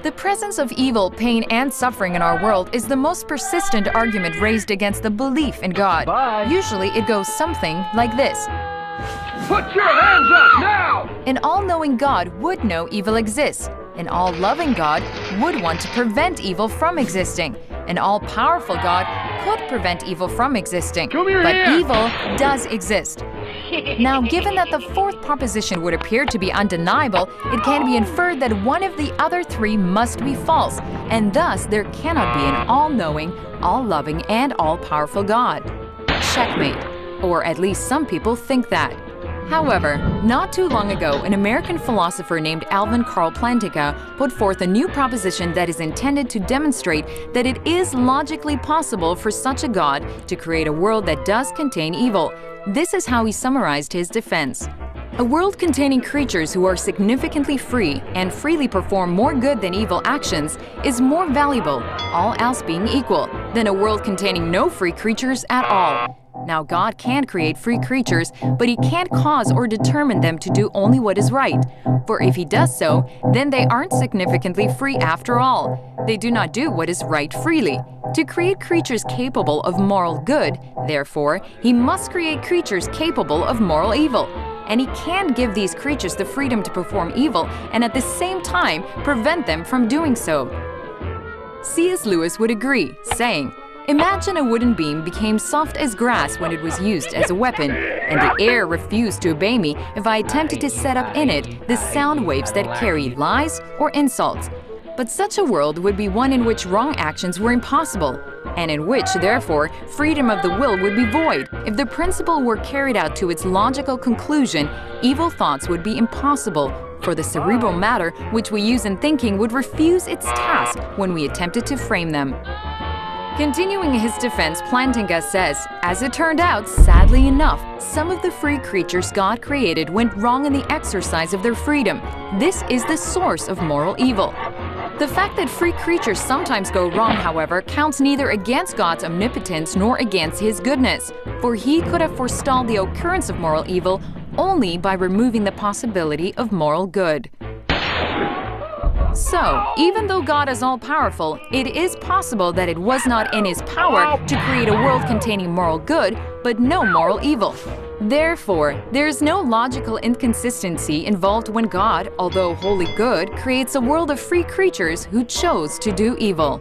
The presence of evil, pain, and suffering in our world is the most persistent argument raised against the belief in God. Usually it goes something like this. Put your hands up now! An all-knowing God would know evil exists. An all-loving God would want to prevent evil from existing. An all-powerful God could prevent evil from existing. But evil does exist. Now, given that the fourth proposition would appear to be undeniable, it can be inferred that one of the other three must be false, and thus there cannot be an all-knowing, all-loving, and all-powerful God. Checkmate. Or at least some people think that. However, not too long ago, an American philosopher named Alvin Plantinga put forth a new proposition that is intended to demonstrate that it is logically possible for such a God to create a world that does contain evil. This is how he summarized his defense. A world containing creatures who are significantly free and freely perform more good than evil actions is more valuable, all else being equal, than a world containing no free creatures at all. Now, God can create free creatures, but He can't cause or determine them to do only what is right. For if He does so, then they aren't significantly free after all. They do not do what is right freely. To create creatures capable of moral good, therefore, He must create creatures capable of moral evil. And He can give these creatures the freedom to perform evil and at the same time prevent them from doing so. C.S. Lewis would agree, saying, "Imagine a wooden beam became soft as grass when it was used as a weapon, and the air refused to obey me if I attempted to set up in it the sound waves that carry lies or insults. But such a world would be one in which wrong actions were impossible, and in which, therefore, freedom of the will would be void. If the principle were carried out to its logical conclusion, evil thoughts would be impossible, for the cerebral matter which we use in thinking would refuse its task when we attempted to frame them." Continuing his defense, Plantinga says, "As it turned out, sadly enough, some of the free creatures God created went wrong in the exercise of their freedom. This is the source of moral evil." The fact that free creatures sometimes go wrong, however, counts neither against God's omnipotence nor against His goodness, for He could have forestalled the occurrence of moral evil only by removing the possibility of moral good. So, even though God is all-powerful, it is possible that it was not in His power to create a world containing moral good, but no moral evil. Therefore, there is no logical inconsistency involved when God, although wholly good, creates a world of free creatures who chose to do evil.